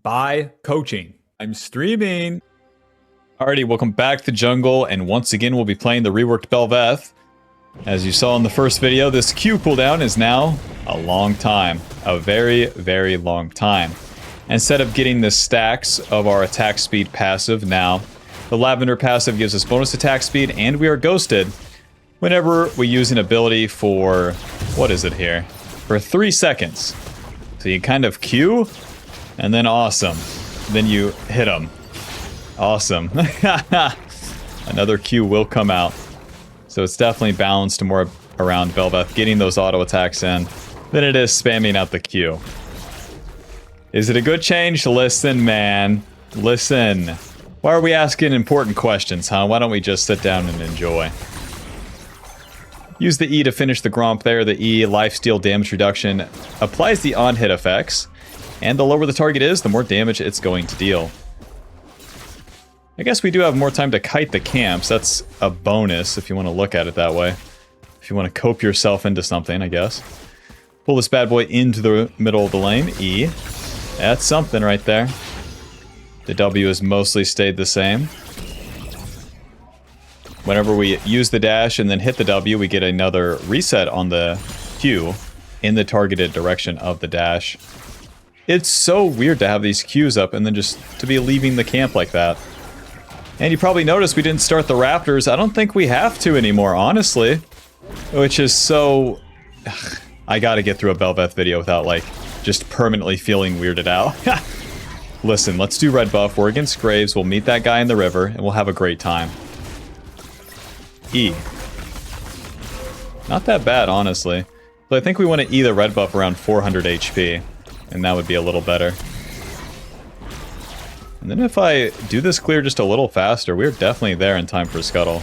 by coaching. I'm streaming. Alrighty, welcome back to Jungle, and once again we'll be playing the reworked Bel'veth. As you saw in the first video, this Q cooldown is now a long time. A very, very long time. Instead of getting the stacks of our attack speed passive now, the Lavender passive gives us bonus attack speed, and we are ghosted whenever we use an ability for, what is it here? For 3 seconds. So you kind of Q, and then awesome. Then you hit them. Awesome. Another Q will come out. So it's definitely balanced more around Bel'veth getting those auto attacks in than it is spamming out the Q. Is it a good change? Listen, man. Listen. Why are we asking important questions, huh? Why don't we just sit down and enjoy? Use the E to finish the Gromp there. The E, lifesteal damage reduction, applies the on-hit effects. And the lower the target is, the more damage it's going to deal. I guess we do have more time to kite the camps. That's a bonus if you want to look at it that way. If you want to cope yourself into something, I guess. Pull this bad boy into the middle of the lane. E. That's something right there. The W has mostly stayed the same. Whenever we use the dash and then hit the W, we get another reset on the Q in the targeted direction of the dash. It's so weird to have these Qs up and then just to be leaving the camp like that. And you probably noticed we didn't start the Raptors. I don't think we have to anymore, honestly. Which is so... Ugh, I gotta get through a Bel'veth video without, like, just permanently feeling weirded out. Listen, let's do red buff. We're against Graves. We'll meet that guy in the river, and we'll have a great time. E. Not that bad, honestly. But I think we want to E the red buff around 400 HP. And that would be a little better. And then if I do this clear just a little faster, we're definitely there in time for Scuttle.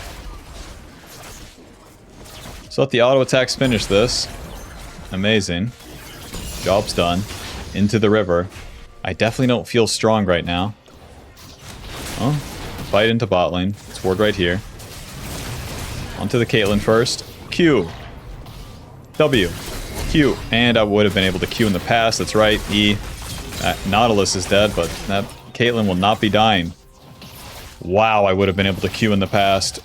So let the auto attacks finish this. Amazing. Job's done. Into the river. I definitely don't feel strong right now. Oh, fight into bot lane. It's ward right here. Onto the Caitlyn first. Q. W. Q. And I would have been able to Q in the past. That's right. E. Nautilus is dead, but that Caitlyn will not be dying. Wow, I would have been able to Q in the past.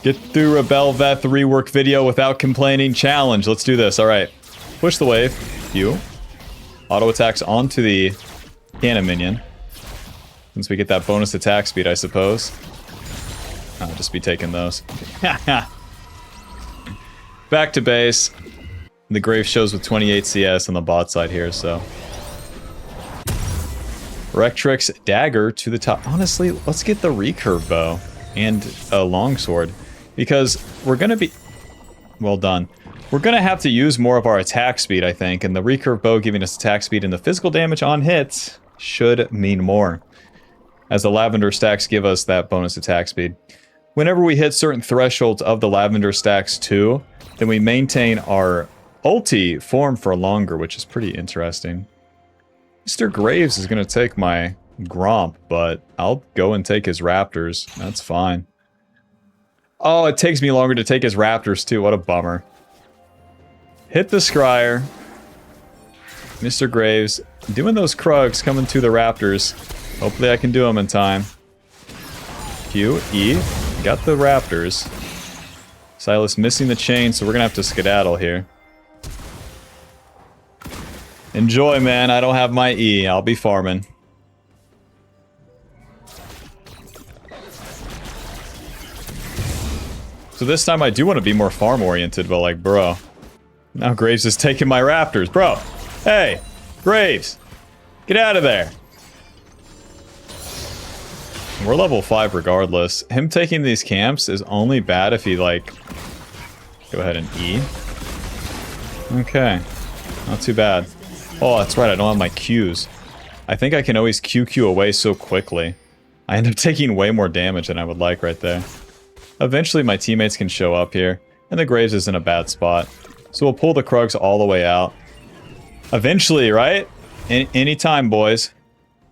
Get through a Bel'veth rework video without complaining challenge. Let's do this. Alright. Push the wave. Q. Auto attacks onto the cannon minion. Since we get that bonus attack speed, I suppose. I'll just be taking those. Back to base. The Grave shows with 28 CS on the bot side here, so... Rectrix Dagger to the top. Honestly, let's get the recurve bow and a longsword. Because we're going to be... Well done. We're going to have to use more of our attack speed, I think. And the recurve bow giving us attack speed and the physical damage on hits should mean more. As the Lavender stacks give us that bonus attack speed. Whenever we hit certain thresholds of the Lavender stacks too, then we maintain our ulti form for longer, which is pretty interesting. Mr. Graves is going to take my Gromp, but I'll go and take his Raptors. That's fine. Oh, it takes me longer to take his Raptors too. What a bummer. Hit the Scryer. Mr. Graves doing those Krugs coming to the Raptors. Hopefully I can do them in time. Q, E, got the Raptors. Silas missing the chain, so we're going to have to skedaddle here. Enjoy, man. I don't have my E. I'll be farming. So this time I do want to be more farm-oriented, but like, bro. Now Graves is taking my Raptors. Bro. Hey. Graves. Get out of there. We're level 5 regardless. Him taking these camps is only bad if he, like... Go ahead and E. Okay. Not too bad. Oh, that's right. I don't have my Qs. I think I can always QQ away so quickly. I end up taking way more damage than I would like right there. Eventually my teammates can show up here. And the Graves is in a bad spot. So we'll pull the Krugs all the way out. Eventually, right? Anytime, boys.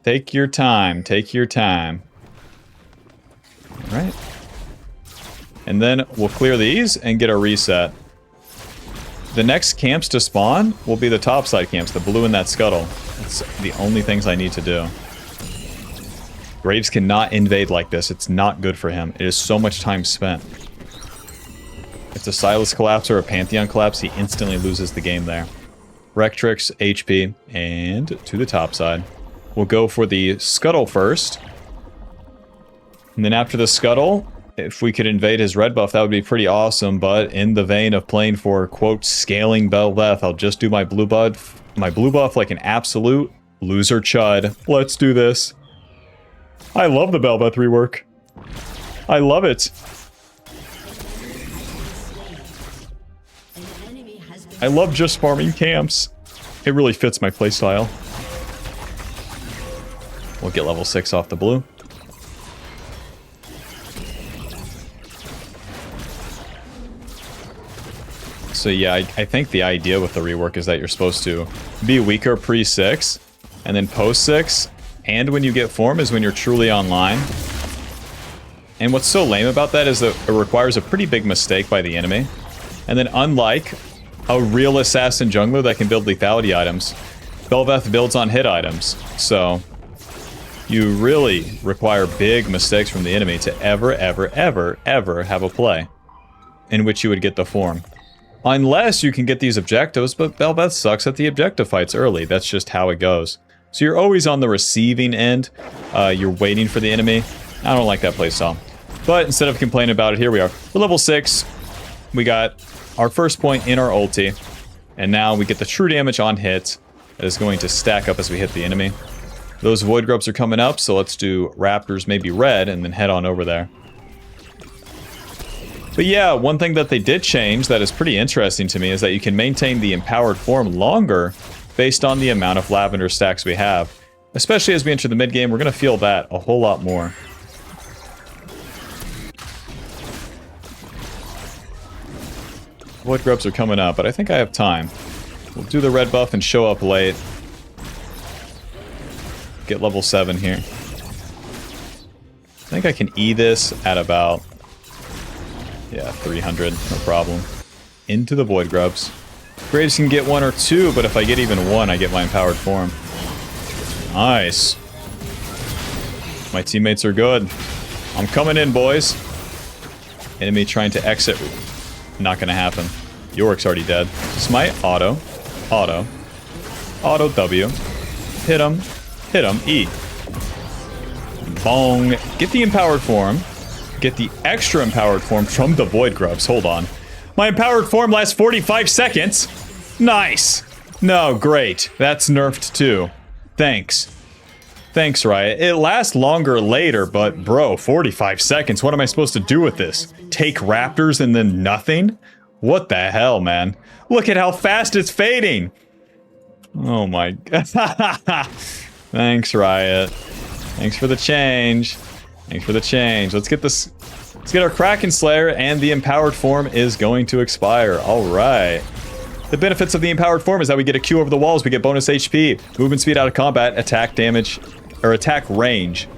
Take your time. Take your time. Alright. And then we'll clear these and get a reset. The next camps to spawn will be the topside camps, the blue and that scuttle. That's the only things I need to do. Graves cannot invade like this. It's not good for him. It is so much time spent. If the Silas collapse or a Pantheon collapse, he instantly loses the game there. Rectrix, HP, and to the top side. We'll go for the Scuttle first. And then after the Scuttle, if we could invade his red buff, that would be pretty awesome. But in the vein of playing for, quote, scaling Bel'veth, I'll just do my blue buff like an absolute loser chud. Let's do this. I love the Bel'veth rework. I love it. I love just farming camps. It really fits my playstyle. We'll get level 6 off the blue. So yeah, I think the idea with the rework is that you're supposed to be weaker pre-6, and then post-6, and when you get form is when you're truly online. And what's so lame about that is that it requires a pretty big mistake by the enemy. And then unlike a real assassin jungler that can build lethality items, Bel'veth builds on hit items. So you really require big mistakes from the enemy to ever have a play in which you would get the form. Unless you can get these objectives, but Bel'veth sucks at the objective fights early. That's just how it goes. So you're always on the receiving end. You're waiting for the enemy. I don't like that playstyle. But instead of complaining about it, here we are. We're level 6. We got our first point in our ulti. And now we get the true damage on hit. That is going to stack up as we hit the enemy. Those void grubs are coming up, so let's do raptors, maybe red, and then head on over there. But yeah, one thing that they did change that is pretty interesting to me is that you can maintain the empowered form longer based on the amount of lavender stacks we have. Especially as we enter the mid game, we're going to feel that a whole lot more. Void grubs are coming up, but I think I have time. We'll do the red buff and show up late. Get level 7 here. I think I can E this at about... yeah, 300, no problem. Into the void grubs. Graves can get 1 or 2, but if I get even 1, I get my empowered form. Nice. My teammates are good. I'm coming in, boys. Enemy trying to exit. Not gonna happen. Yorick's already dead. Smite, auto, auto, auto W. Hit him, E. Bong. Get the empowered form. Get the extra empowered form from the void grubs. Hold on. My empowered form lasts 45 seconds. Nice. No, great. That's nerfed too. Thanks. Thanks, Riot. It lasts longer later, but bro, 45 seconds. What am I supposed to do with this? Take raptors and then nothing? What the hell, man? Look at how fast it's fading. Oh my god. Thanks, Riot. Thanks for the change. Thanks for the change. Let's get this. Let's get our Kraken Slayer, and the empowered form is going to expire. All right. The benefits of the empowered form is that we get a Q over the walls, we get bonus HP, movement speed out of combat, attack damage, or attack range,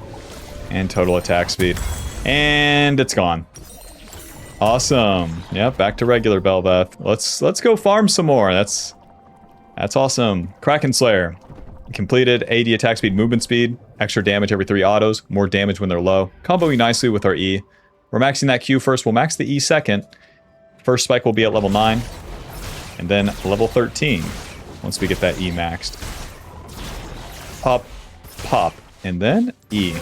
and total attack speed. And it's gone. Awesome. Yep, back to regular Bel'veth. Let's go farm some more. That's awesome. Kraken Slayer. Completed 80 attack speed, movement speed, extra damage every 3 autos, more damage when they're low. Comboing nicely with our E. We're maxing that Q first. We'll max the E second. First spike will be at level 9. And then level 13 once we get that E maxed. Pop, pop, and then E.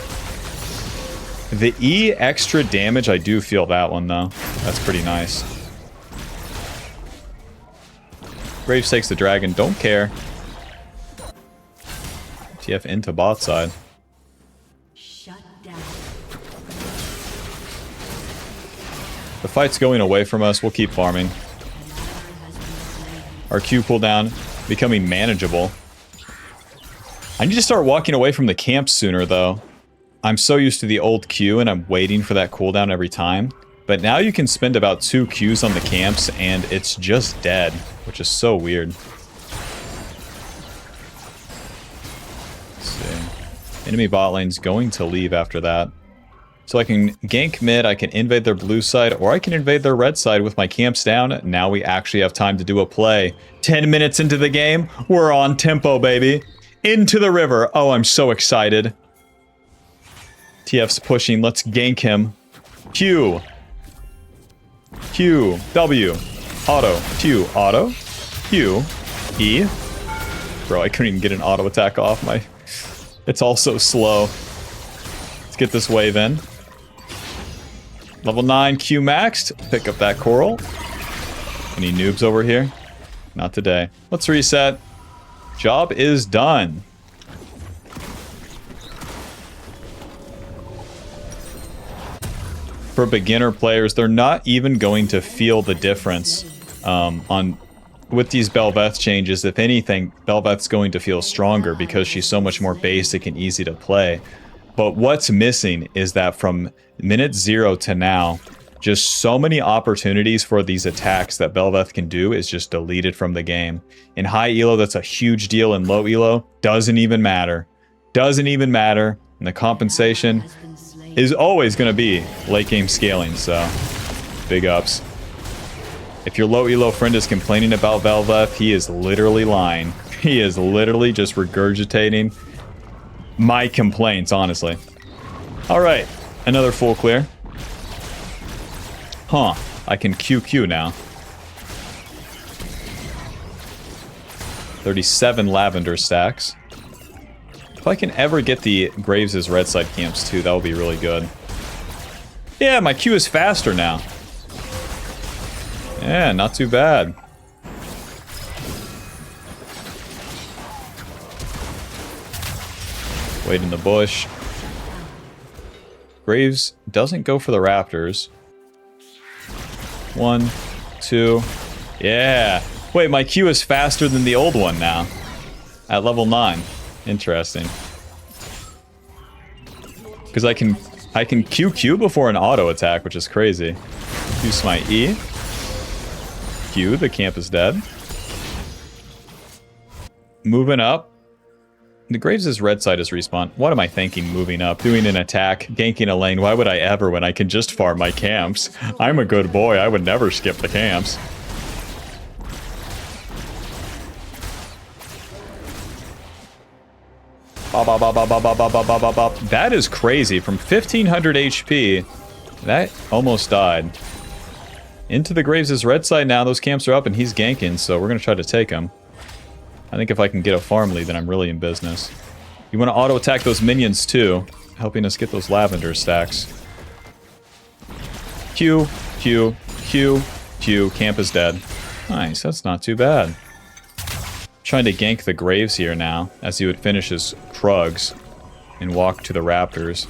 The E extra damage, I do feel that one though. That's pretty nice. Graves takes the dragon, don't care. TF into bot side. Shut down. The fight's going away from us. We'll keep farming. Our Q cooldown becoming manageable. I need to start walking away from the camp sooner, though. I'm so used to the old Q, and I'm waiting for that cooldown every time. But now you can spend about 2 Qs on the camps, and it's just dead, which is so weird. Let's see. Enemy bot lane's going to leave after that. So I can gank mid, I can invade their blue side, or I can invade their red side with my camps down. Now we actually have time to do a play. 10 minutes into the game, we're on tempo, baby. into the river. Oh, I'm so excited. TF's pushing. Let's gank him. Q. Q. W. Auto. Q. Auto. Q. E. Bro, I couldn't even get an auto attack off my... It's all so slow. Let's get this wave in. Level 9 Q maxed. Pick up that coral. Any noobs over here? Not today. Let's reset. Job is done. For beginner players, they're not even going to feel the difference with these Bel'veth changes. If anything, Bel'veth's going to feel stronger because she's so much more basic and easy to play. But what's missing is that from minute 0 to now, just so many opportunities for these attacks that Bel'veth can do is just deleted from the game. In high elo, that's a huge deal. In low elo, doesn't even matter. Doesn't even matter. And the compensation is always going to be late game scaling, so big ups. If your low elo friend is complaining about Bel'veth, he is literally lying. He is literally just regurgitating my complaints, honestly. Alright, another full clear. Huh, I can QQ now. 37 lavender stacks. If I can ever get the Graves' red side camps too, that would be really good. Yeah, my Q is faster now. Yeah, not too bad. Wait in the bush. Graves doesn't go for the raptors. 1, 2. Yeah. Wait, my Q is faster than the old one now. At level 9. Interesting. Because I can QQ before an auto attack, which is crazy. Use my E. Q, the camp is dead. Moving up. The Graves' red side is respawn. What am I thinking moving up? Doing an attack, ganking a lane. Why would I ever when I can just farm my camps? I'm a good boy. I would never skip the camps. That is crazy. From 1500 HP, that almost died. Into the Graves' red side now. Those camps are up and he's ganking, so we're going to try to take him. I think if I can get a farm lead, then I'm really in business. You want to auto-attack those minions too, helping us get those lavender stacks. Q, Q, Q, Q. Camp is dead. Nice, that's not too bad. Trying to gank the Graves here now, as he would finish his Krugs and walk to the Raptors.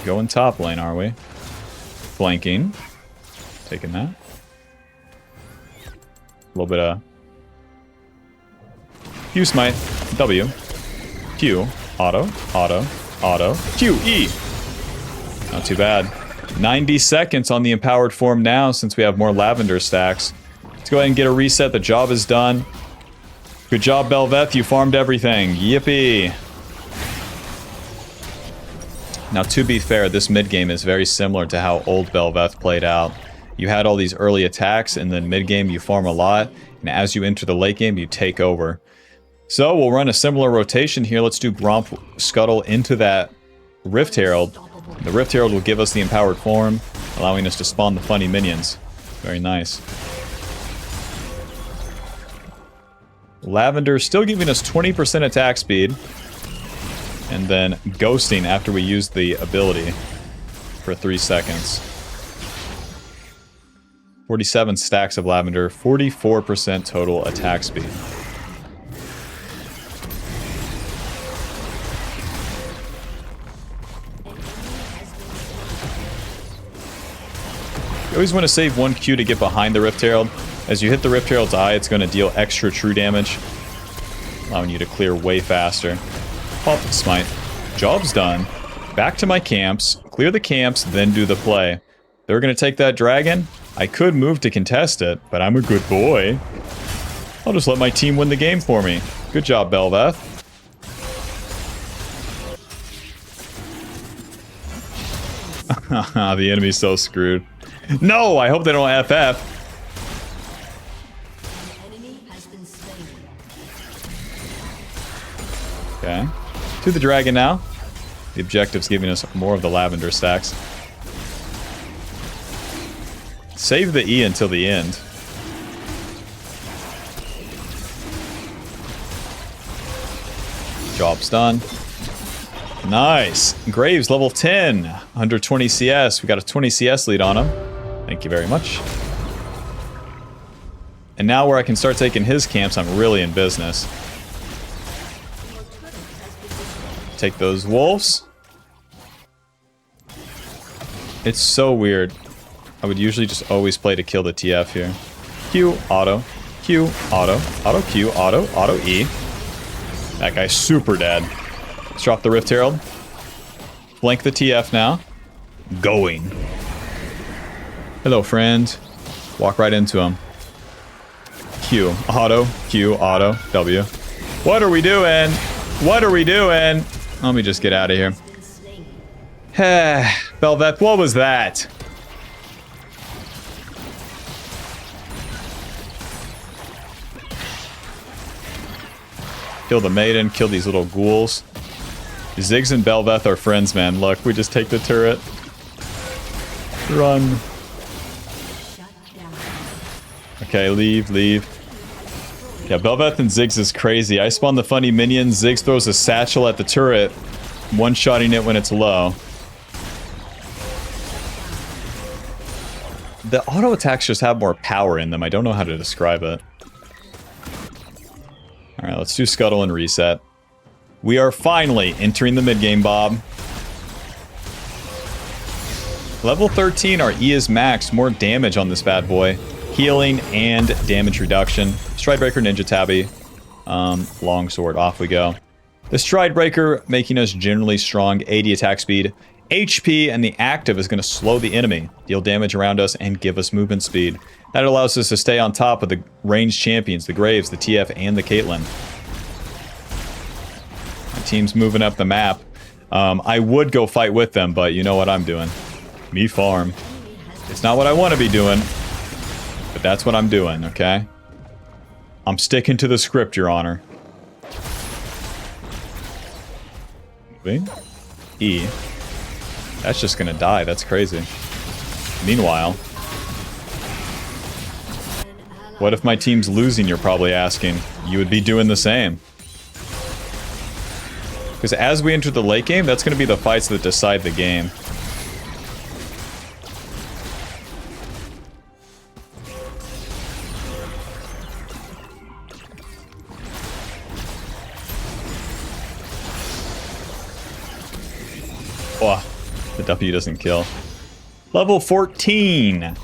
Going top lane, are we? Flanking. Taking that. A little bit of... Q smite. W. Q. Auto. Auto. Auto. Q. E. Not too bad. 90 seconds on the empowered form now since we have more lavender stacks. Let's go ahead and get a reset. The job is done. Good job, Bel'veth. You farmed everything. Yippee. Now, to be fair, this mid-game is very similar to how old Bel'veth played out. You had all these early attacks, and then mid-game you farm a lot, and as you enter the late game, you take over. So we'll run a similar rotation here. Let's do Gromp Scuttle into that Rift Herald. The Rift Herald will give us the empowered form, allowing us to spawn the funny minions. Very nice. Lavender still giving us 20% attack speed. And then ghosting after we use the ability for 3 seconds. 47 stacks of lavender, 44% total attack speed. You always want to save 1 Q to get behind the Rift Herald. As you hit the Rift Herald's eye, it's going to deal extra true damage, allowing you to clear way faster. Pop smite. Job's done. Back to my camps. Clear the camps, then do the play. They're going to take that dragon. I could move to contest it, but I'm a good boy. I'll just let my team win the game for me. Good job, Bel'veth. The enemy's so screwed. No, I hope they don't FF. Okay. To the dragon now. The objective's giving us more of the lavender stacks. Save the E until the end. Job's done. Nice. Graves, level 10. 120 CS. We got a 20 CS lead on him. Thank you very much. And now where I can start taking his camps, I'm really in business. Take those wolves. It's so weird. I would usually just always play to kill the TF here. Q, auto. Q, auto. Auto, Q, auto. Auto, E. That guy's super dead. Let's drop the Rift Herald. Flank the TF now. Going. Hello, friend. Walk right into him. Q, auto. Q, auto. W. What are we doing? What are we doing? Let me just get out of here. Bel'veth, what was that? Kill the maiden, kill these little ghouls. Ziggs and Bel'veth are friends, man. Look, we just take the turret. Run. Okay, leave. Yeah, Bel'veth and Ziggs is crazy. I spawn the funny minion. Ziggs throws a satchel at the turret, one-shotting it when it's low. The auto attacks just have more power in them. I don't know how to describe it. Alright, let's do Scuttle and reset. We are finally entering the mid-game, Bob. Level 13, our E is maxed. More damage on this bad boy. Healing and damage reduction. Stridebreaker, Ninja Tabby. Longsword, off we go. The Stridebreaker making us generally strong. 80 attack speed. HP and the active is going to slow the enemy, deal damage around us, and give us movement speed. That allows us to stay on top of the ranged champions, the Graves, the TF, and the Caitlyn. My team's moving up the map. I would go fight with them, but you know what I'm doing. Me farm. It's not what I want to be doing, but that's what I'm doing, okay? I'm sticking to the script, Your Honor. Moving. E. That's just gonna die. That's crazy. Meanwhile, what if my team's losing, you're probably asking? You would be doing the same. Because as we enter the late game, that's going to be the fights that decide the game. Oh, the W doesn't kill. Level 14!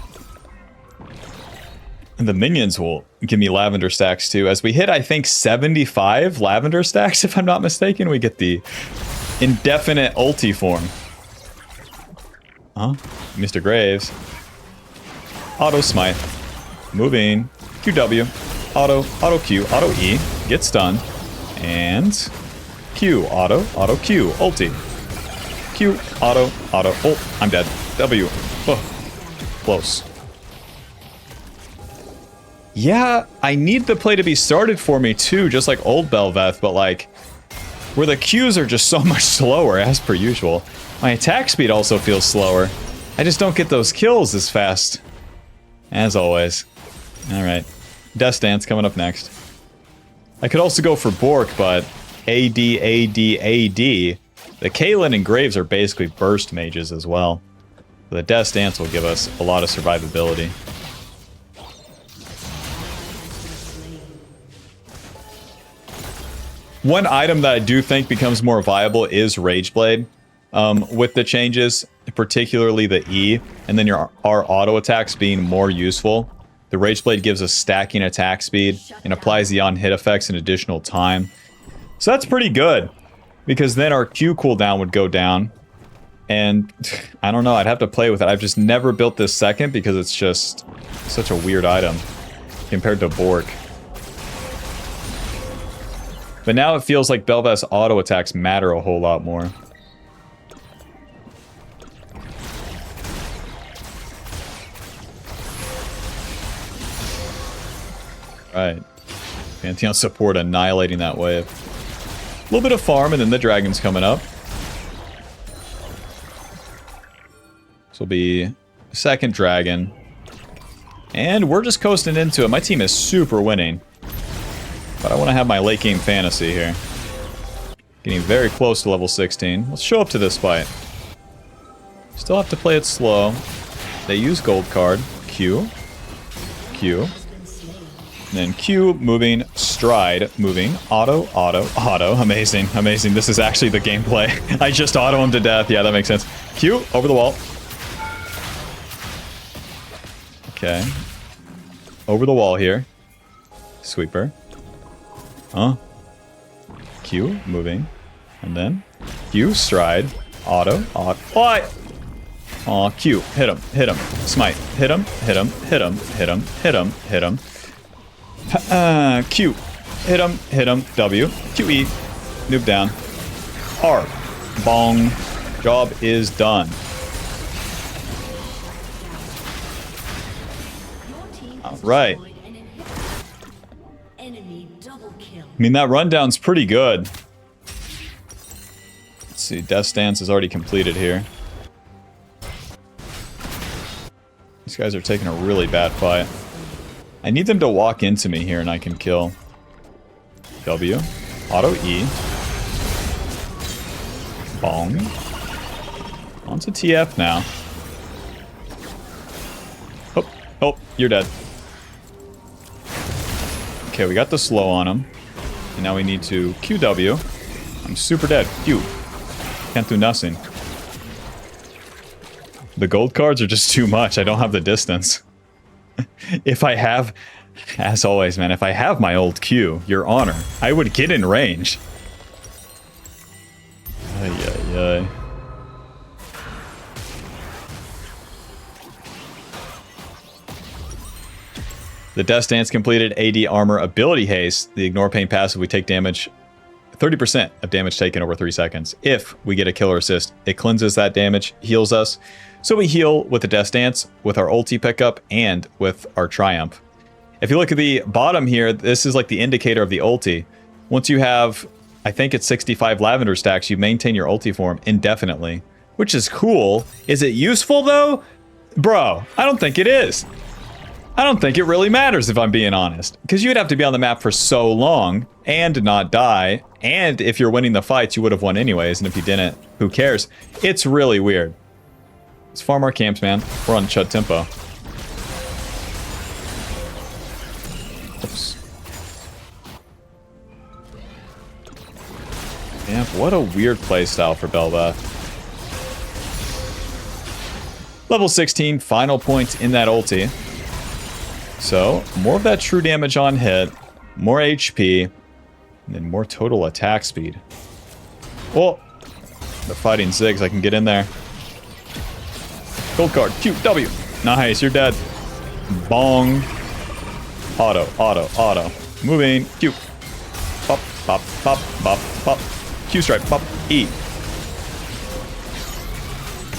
And the minions will give me lavender stacks too. As we hit, I think, 75 lavender stacks, if I'm not mistaken, we get the indefinite ulti form. Huh? Mr. Graves. Auto smite. Moving. QW. Auto Q. Auto E. Get stunned. And Q. Auto Q. Ulti. Q. Auto ult. I'm dead. W. Oh. Close. Yeah, I need the play to be started for me too, just like old Bel'veth, but like, where the Qs are just so much slower, as per usual. My attack speed also feels slower. I just don't get those kills as fast. As always. Alright. Death Dance coming up next. I could also go for Bork, but AD. The Caitlyn and Graves are basically burst mages as well. The Death Dance will give us a lot of survivability. One item that I do think becomes more viable is Rageblade. With the changes, particularly the E, and then our auto attacks being more useful. The Rageblade gives us stacking attack speed and applies the on-hit effects in additional time. So that's pretty good, because then our Q cooldown would go down. And I don't know, I'd have to play with it. I've just never built this second because it's just such a weird item compared to Bork. But now it feels like Bel'veth's auto attacks matter a whole lot more. Right. Pantheon support annihilating that wave. little bit of farm, and then the dragon's coming up. This will be second dragon. And we're just coasting into it. My team is super winning. But I want to have my late game fantasy here. Getting very close to level 16. Let's show up to this fight. Still have to play it slow. They use gold card. Q. Q. And then Q, moving, stride, moving, auto, auto, auto. Amazing, amazing. This is actually the gameplay. I just auto him to death. Yeah, that makes sense. Q, over the wall. Okay. Over the wall here. Sweeper. Huh? Q, moving. And then Q, stride, auto, auto. What? Aw, Q, hit him, smite, hit him, hit him, hit him, hit him, hit him, hit him. Q, hit him, W, QE, noob down. R, bong, job is done. Alright. I mean, that rundown's pretty good. Let's see, Death Stance is already completed here. These guys are taking a really bad fight. I need them to walk into me here and I can kill. W. Auto E. Bong. Onto TF now. Oh, oh, you're dead. Okay, we got the slow on him. And now we need to QW. I'm super dead. Q. Can't do nothing. The gold cards are just too much. I don't have the distance. If I have, as always, man, if I have my old Q, your honor, I would get in range. Ay, ay, ay. The Death Stance completed. AD armor ability haste. The ignore pain passive. We take damage. 30% of damage taken over 3 seconds. If we get a killer assist, it cleanses that damage, heals us. So we heal with the Death Stance, with our ulti pickup, and with our Triumph. If you look at the bottom here, this is like the indicator of the ulti. Once you have, I think it's 65 lavender stacks, you maintain your ulti form indefinitely, which is cool. Is it useful though? Bro, I don't think it is. I don't think it really matters if I'm being honest, because you'd have to be on the map for so long and not die, and if you're winning the fights, you would have won anyways, and if you didn't, who cares? It's really weird. Let's farm our camps, man. We're on Chud tempo. Oops. Yeah, what a weird playstyle for Bel'veth. Level 16, final points in that ulti. So, more of that true damage on hit, more HP, and then more total attack speed. Oh, they're fighting Ziggs. I can get in there. Gold card, Q, W. Nice, you're dead. Bong. Auto, auto, auto. Moving, Q. Pop, pop, pop, pop, pop. Q strike, pop, E.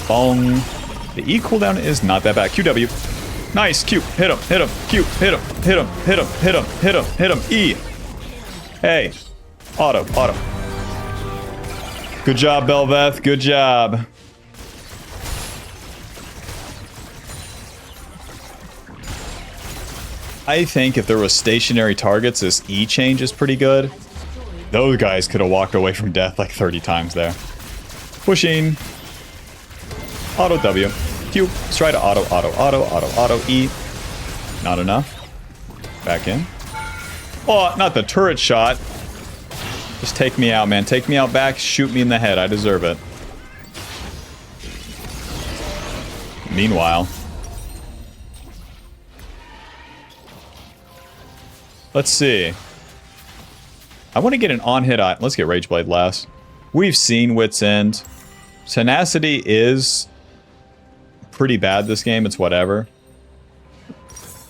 Bong. The E cooldown is not that bad. QW. Nice, Q, hit him, Q, hit him, hit him, hit him, hit him, hit him, hit him, E. Hey, auto, auto. Good job, Bel'veth, good job. I think if there was stationary targets, this E change is pretty good. Those guys could have walked away from death like 30 times there. Pushing. Auto W. Q, stride to auto, auto, auto, auto, auto, E. Not enough. Back in. Oh, not the turret shot. Just take me out, man. Take me out back, shoot me in the head. I deserve it. Meanwhile. Let's see. I want to get an on-hit eye. Let's get Rageblade last. We've seen Wit's End. Tenacity is pretty bad this game. It's whatever.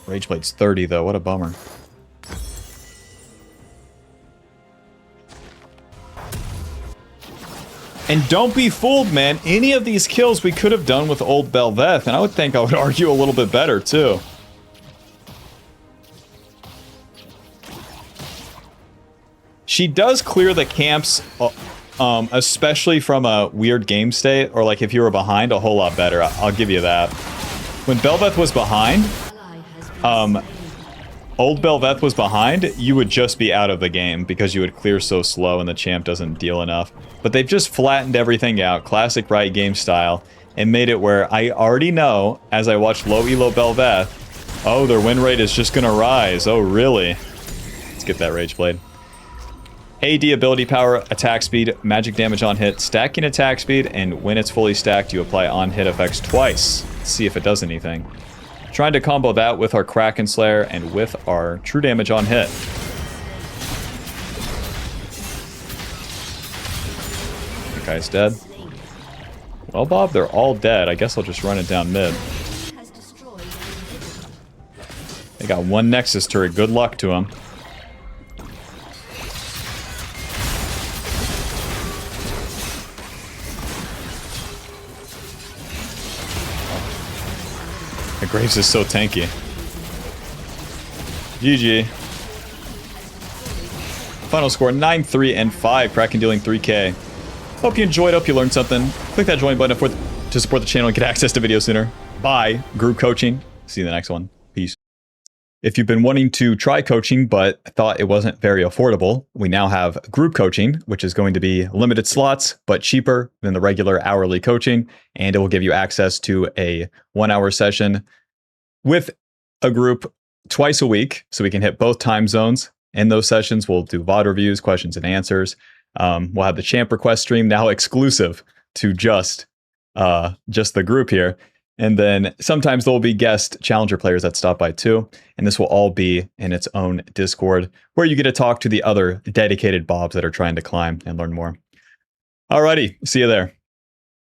Rageblade's 30 though. What a bummer. And don't be fooled, man. Any of these kills we could have done with old Bel'veth, and I would think I would argue a little bit better too. She does clear the camps, especially from a weird game state, or like if you were behind, a whole lot better. I'll give you that. When Bel'veth was behind, old Bel'veth was behind, you would just be out of the game because you would clear so slow and the champ doesn't deal enough. But they've just flattened everything out, classic Riot game style, and made it where I already know, as I watch low elo Bel'veth, oh, their win rate is just gonna rise. Oh, really? Let's get that Rage Blade. AD ability power, attack speed, magic damage on hit, stacking attack speed, and when it's fully stacked, you apply on-hit effects twice. Let's see if it does anything. Trying to combo that with our Kraken Slayer and with our true damage on hit. That guy's dead. Well, Bob, they're all dead. I guess I'll just run it down mid. They got one Nexus turret. Good luck to them. The Graves is so tanky. GG. Final score 9-3 and 5. Kraken dealing 3k. Hope you enjoyed. Hope you learned something. Click that join button to support the channel and get access to videos sooner. Bye. Group coaching. See you in the next one. Peace. If you've been wanting to try coaching but thought it wasn't very affordable, we now have group coaching, which is going to be limited slots but cheaper than the regular hourly coaching, and it will give you access to a 1-hour session with a group twice a week, so we can hit both time zones. In those sessions, we'll do VOD reviews, questions and answers. We'll have the champ request stream now exclusive to just the group here. And then sometimes there will be guest challenger players that stop by too. And this will all be in its own Discord where you get to talk to the other dedicated Bobs that are trying to climb and learn more. Alrighty, see you there.